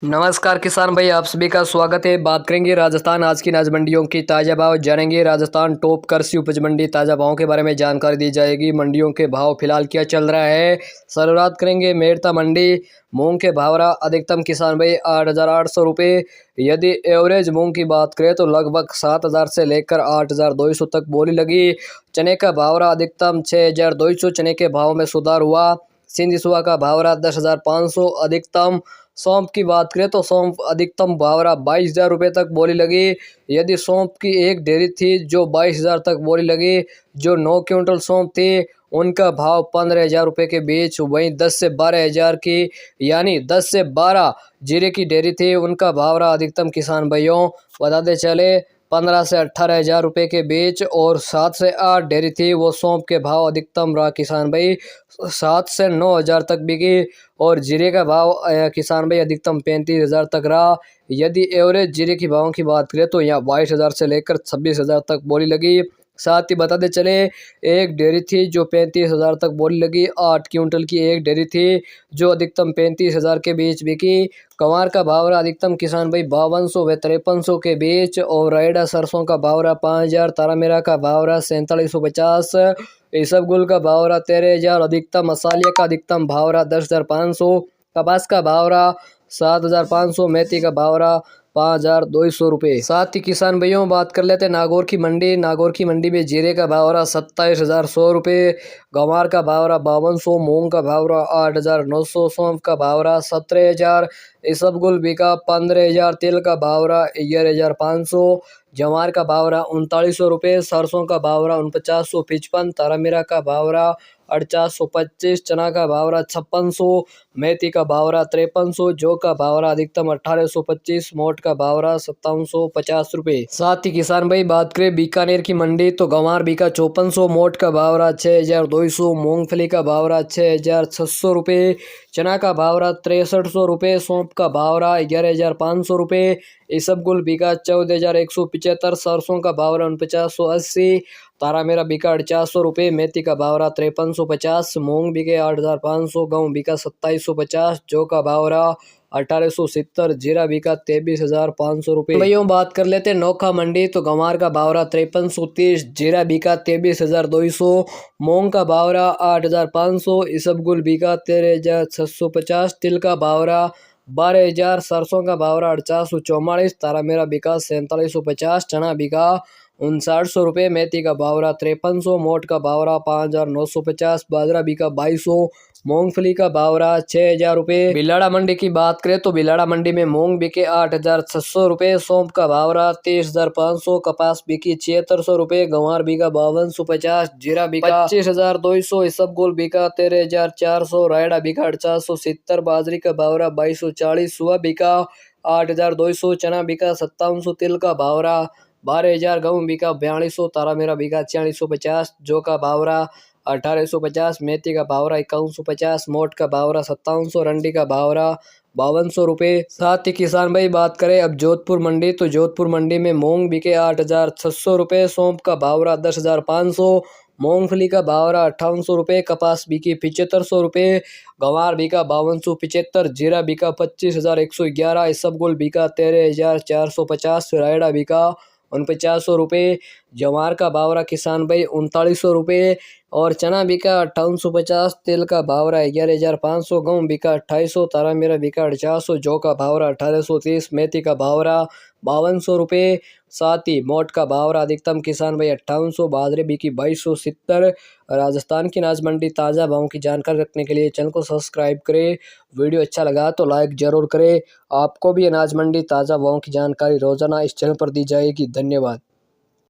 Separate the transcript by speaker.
Speaker 1: नमस्कार किसान भाई, आप सभी का स्वागत है। बात करेंगे राजस्थान आज की अनाज मंडियों की ताज़ा भाव जानेंगे। राजस्थान टॉप कृषि उपज मंडी ताज़ा भावों के बारे में जानकारी दी जाएगी। मंडियों के भाव फिलहाल क्या चल रहा है, शुरुआत करेंगे मेड़ता मंडी। मूंग के भाव रहा अधिकतम किसान भाई 8,800 रुपये। यदि एवरेज मूंग की बात करें तो लगभग 7,000 से लेकर 8,200 तक बोली लगी। चने का भाव रहा अधिकतम 6,200, चने के भाव में सुधार हुआ। सिंधी सुहा का भाव रहा 10,500 अधिकतम। सौंफ की बात करें तो सौंफ अधिकतम भाव रहा 22,000 रुपये तक बोली लगी। यदि सौंफ की एक ढेरी थी जो 22,000 तक बोली लगी, जो 9 क्विंटल सौंफ थी उनका भाव 15,000 रुपये के बीच। वहीं 10 से 12,000 की यानी 10 से 12 जीरे की ढेरी थी उनका भाव रहा अधिकतम किसान भाइयों बताते चले 15 से 18,000 रुपये के बीच। और 7 से 8 ढेरी थी वो सौंफ के भाव अधिकतम रहा किसान भाई 7 से 9,000 तक बिकी। और जीरे का भाव किसान भाई अधिकतम 35,000 तक रहा। यदि एवरेज जीरे की भावों की बात करें तो यहाँ 22,000 से लेकर 26,000 तक बोली लगी। साथ ही बताते चले एक डेयरी थी जो 35,000 तक बोली लगी। 8 क्विंटल की एक डेयरी थी जो अधिकतम 35,000 के बीच बिकी। गंवार का भाव रहा अधिकतम किसान भाई 5200 व 5300 के बीच। और रायडा सरसों का भाव रहा 5,000। तारामीरा का भाव रहा 4750। इसबगुल का भाव रहा 13,000 अधिकतम। मसालिया का अधिकतम भाव रहा 10,500। कपास का भाव रहा 7,500। मेथी का भाव रहा 5,200 रुपये। साथ ही किसान भाइयों बात कर लेते हैं नागौर की मंडी। नागौर की मंडी में जीरे का भाव रहा 27,100 रुपये। गंवार का भाव रहा 5200। मूंग का भाव रहा 8,900। सौंफ का भाव रहा 17,000। इसबगुल बिका 15,000। तिल का भाव रहा 11,500। जवार का भाव रहा 3900 रुपये। सरसों का भाव रहा 4955। तारामीरा का भाव रहा 4825। चना का भाव रहा 5600। मेथी का भाव रहा 5300। जौ का भाव रहा अधिकतम 1825। मोट का भाव रहा 5750 रुपये। साथ ही किसान भाई बात करें बीकानेर की मंडी तो गंवार बिका 5400। मोट का भाव रहा 6,200। मूंगफली का भाव रहा 6,600 रुपये। चना का भाव रहा 6300 रुपये। सौंफ का भाव रहा 11,500 रुपये। इसबगुल बिका 14,175। सरसों का भाव रहा 4980। तारामीरा बिका 400 रुपये। मेथी का भाव रहा 5350। मूंग बिके 8,500। गेहूँ बिका 2750। जौ का भाव रहा 1,870। जीरा बिका 23,500 रुपये। भाइयों बात कर लेते हैं नोखा मंडी तो गंवार का भाव रहा 5330। जीरा बिका 23,200। मूंग का भाव रहा 8,500। इसबगुल बिका 13,650। तिल का भाव रहा 12,000। सरसों का भाव रहा 444। तारामीरा बिका 4750। चना बिका 5,900 रुपये। मेथी का भाव रहा 5300। मोट का भाव रहा 5,950। बाजरा बिका 2,200। मूंगफली का भाव रहा 6,000 रुपये। बिलाड़ा मंडी की बात करें तो बिलाड़ा मंडी में मूंग बिके 8,600 रुपये। सौंफ का भाव रहा 23,500। कपास बिकी 7,600 रुपये। गंवार बिका 5,250। जीरा बिका 25,200। इसबगोल बिका 13,400। रायडा बिका 470। बाजरी का भाव रहा 2,240। सुहा बिका 8,200। चना बिका 5700। तिल का भाव रहा 12,000। गेहूँ बिका 4200। तारामीरा बिका 4,150। जौ का भाव रहा 1,850। मेथी का भाव रहा 5,150। मोट का भाव रहा 5,700। रंडी का भाव रहा 5,200 रुपये। साथ ही किसान भाई बात करें अब जोधपुर मंडी तो जोधपुर मंडी में मूंग बिके 8,600 रुपये। सौंफ का भाव रहा 10,500। मूंगफली का भाव रहा 5,800 रुपये। कपास बिकी 7,500 रुपये। गंवार बिका 5,275। जीरा बिका 25,111। इसबगुल बिका 13,450। रायडा बिका 4900 रुपये। जवार का भाव रहा किसान भाई 3900 रुपये। और चना बिका 5850। तिल का भाव रहा 11,500। गेहूँ बिका 2800। तारामीरा बिका 400। जौ का भाव रहा 1,830। मेथी का भाव रहा 5,200 रुपये। साथ ही मोट का भाव रहा अधिकतम किसान भाई 5,800। बाजरे बिकी 2,270। राजस्थान की अनाज मंडी ताज़ा भावों की जानकारी रखने के लिए चैनल को सब्सक्राइब करें। वीडियो अच्छा लगा तो लाइक जरूर करें। आपको भी अनाज मंडी ताज़ा भावों की जानकारी रोजाना इस चैनल पर दी जाएगी। धन्यवाद।